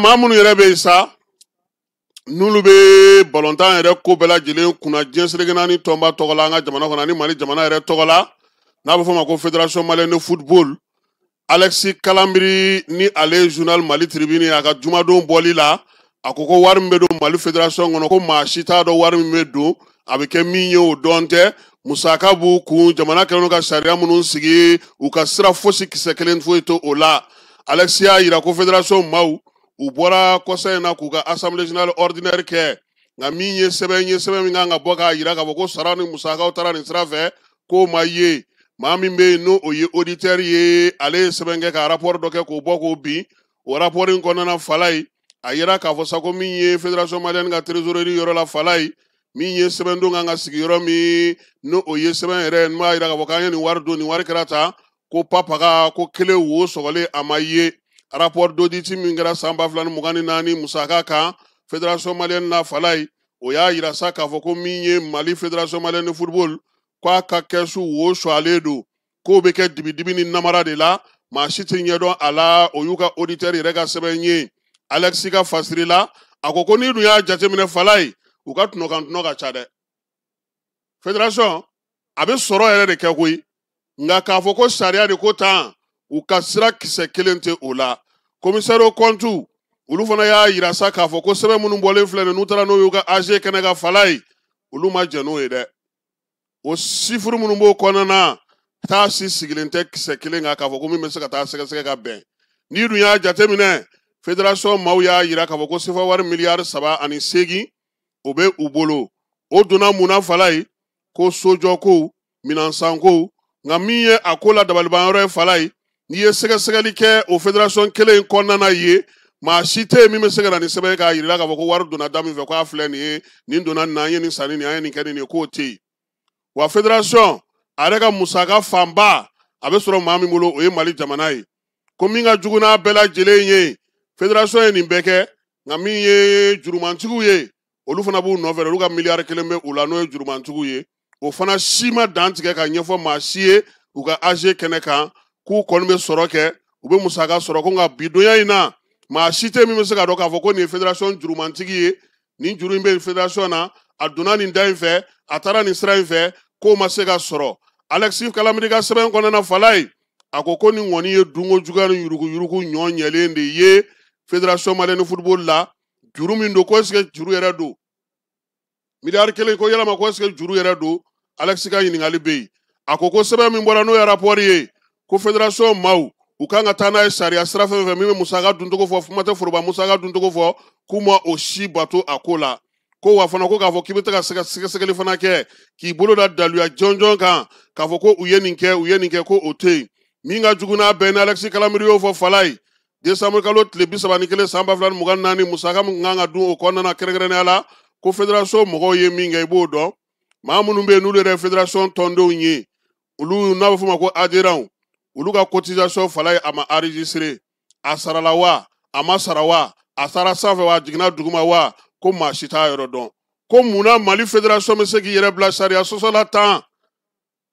Mamoun yɛrɛ bɛ yen sa n'olu bɛ balontan yɛrɛ ko bɛɛ lajɛlen kunna diɲɛ seleke naani tɔnba tɔgɔ la an ka jamana kɔnɔ ani Mali jamana yɛrɛ tɔgɔ la n'a bɛ fɔ o ma ko Fédération Malienne de Football. Alexis Kalambiri ni ale journal Mali Tribune a ka jumadon bɔli la a ko wari min bɛ don Mali Fédération kɔnɔ ko maa si t'a dɔn wari min bɛ don a bɛ kɛ min ye o dɔn tɛ musaka b'u kun jamana kɛlen ka sariya minnu sigi u ka sira fosi kisɛ kelen foyi to o la. Alexis y'a yira ko Fédération maaw u bɔra kɔsa in na k'u ka Assemblée Générale ordinaire kɛ nka min ye sɛbɛn min kan ka bɔ k'a yira k'a fɔ ko sara ni musakaw taara nin sira fɛ k'o ma ye. Maa min bɛ yen n'o ye auditeur ye ale ye sɛbɛn kɛ ka rapport dɔ kɛ k'o bɔ k'o bin o rapport in kɔnɔna Falaye a yira k'a fɔ sa ko min ye Fédération Malienne ka trésorerie yɔrɔ la Falaye min ye sɛbɛndon kan ka sigi yɔrɔ min n'o ye sɛbɛn yɛrɛ n'o y'a yira k'a fɔ k'an ye nin wari don nin wari kɛra tan ko papaga ko kelen wo sɔgɔlen a ma ye rapport d'audit min kɛra san 2024 musaka kan Fédération Malienne na Falaye o y'a yira sa k'a fɔ ko min ye Mali Fédération Malienne de Football k'a ka kɛsu wo suwalen don k'o bɛ kɛ dibidibi ni namara de la maa si tɛ ɲɛdɔn a la o y'u ka auditeur yɛrɛ ka sɛbɛn ye. Alexis ka fasiri la a ko n'i dun y'a jateminɛ Falaye u ka tunɔ ka ca dɛ. Fédération a bɛ sɔrɔ yɛrɛ de kɛ koyi nka k'a fɔ ko sariya de ko tan u ka sira kisɛ kelen tɛ o la. Commissaire aux comptes olu fana y'a yira sa k'a fɔ ko sɛbɛn minnu bɔlen filɛ nin n'u taara n'o y'u ka AG kɛnɛ ka Falaye olu ma jɛn n'o ye dɛ. O sifuru minnu b'o kɔnɔna taa si sigilen tɛ kisɛ kelen kan k'a fɔ ko min bɛ se ka taa sɛgɛsɛgɛ ka bɛn. N'i dun y'a jateminɛ Fédération maaw y'a yira k'a fɔ ko sefa wari miliyari 3.8 o bɛ u bolo o donna mun na Falaye ko sojɔko minɛnsanko nka min ye a ko la dabalibanyɔrɔ ye Falaye n'i ye sɛgɛsɛgɛli kɛ o Fédération kelen in kɔnɔna ye maa si tɛ yen min bɛ se ka na nin sɛbɛn k'a yira k'a fɔ ko wari donna da min fɛ k'a filɛ nin ye nin donna nin na an ye nin sanni nin an ye nin kɛ nin ye k'o tɛ yen. Wa Fédération a yɛrɛ ka musaka fanba a bɛ sɔrɔ maa min bolo o ye Mali jamana ye ko min ka jugu n'a bɛɛ lajɛlen ye Fédération ye nin bɛɛ kɛ nka min ye jurumantigiw ye olu fana b'u nɔfɛ olu ka miliyari 1 bɛ u la n'o ye jurumantigiw ye o fana si ma dan tigɛ ka ɲɛfɔ maa si ye u ka AG kɛnɛ kan k'u kɔni bɛ sɔrɔ kɛ u bɛ musaka sɔrɔ ko nka bidonya in na maa si tɛ min bɛ se ka dɔn k'a fɔ ko nin ye Fédération jurumantigi ye nin juru in bɛ Fédération na a donna nin da in fɛ a taara nin sira in fɛ k'o ma se ka sɔrɔ. Alexis Kalambiri ka sɛbɛn kɔnɔna Falaye a ko nin kɔni ye dunko juguya ni yuruguyurugu ɲɔ ɲɛlen de ye Fédération Malienne de Football la juru min don ko est-ce que juru yɛrɛ don miliyari 1 ko yalama ko est-ce que juru yɛrɛ don Alexis ka ɲininkali bɛ yen a ko sɛbɛn min bɔra n'o ye rapport ye ko Fédération maaw u kan ka taa n'a ye sariya sira fɛn fɛn min bɛ musaka duncogo fɔ kuma tɛ foroba musaka duncogo fɔ k'u ma o si bato a ko la ko wa fana ko k'a fɔ k'i bɛ taa ka sɛgɛsɛgɛli fana kɛ k'i bolo da daluya jɔnjɔn kan k'a fɔ ko u ye nin kɛ ko o tɛ yen min ka jugu n'a bɛɛ ni Alexis Kalambiri y'o fɔ Falaye décembre kalo tile 31 san 2024 musaka min kan ka dun o kɔnɔna kɛrɛnkɛrɛnnenya la ko Fédération mɔgɔw ye min kɛ i b'o dɔn maa minnu bɛ yen n'olu yɛrɛ Fédération tɔndenw ye olu n'a bɛ fɔ o ma ko adhérents olu ka cotisation Falaye a ma enregistré a sarala wa a ma sara wa a taara sanfɛ wa a jiginna duguma wa ko maa si t'a yɔrɔ dɔn ko munna Mali Fédération bɛ se k'i yɛrɛ bila sariya sɔsɔ la tan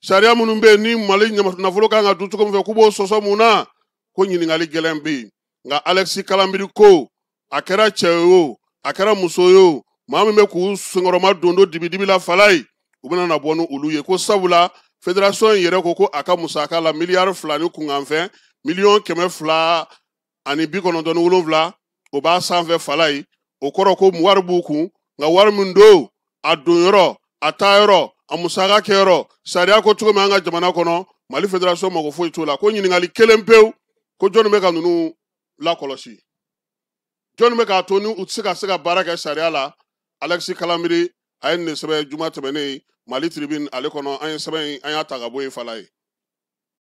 sariya minnu bɛ yen ni Mali nafolo kan ka dun cogo min fɛ k'u b'o sɔsɔ mun na ko ɲininkali gɛlɛn bɛ yen nka Alexis Kalambiri ko a kɛra cɛ ye o a kɛra muso ye o maa min bɛ k'u senkɔrɔma don dibidibi la Falaye u bɛna na bɔ ni olu ye ko sabula Fédération in yɛrɛ ko a ka musaka la miliyari 2 ni kunkanfɛn miliyɔn 297 o b'a sanfɛ Falaye o kɔrɔ ko wari b'u kun nka wari min don a donyɔrɔ a taayɔrɔ a musaka kɛyɔrɔ sariya ko cogo min an ka jamana kɔnɔ Mali Fédération mago foyi t'o la ko ɲininkali kelen pewu ko jɔnni bɛ ka ninnu lakɔlɔsi jɔnni bɛ k'a to ni u tɛ se ka baara kɛ sariya la Alexis Kalambiri a ye nin sɛbɛn juma tɛmɛnen Mali Tribune ale kɔnɔ an ye sɛbɛn in an y'a ta ka bɔ yen Falaye.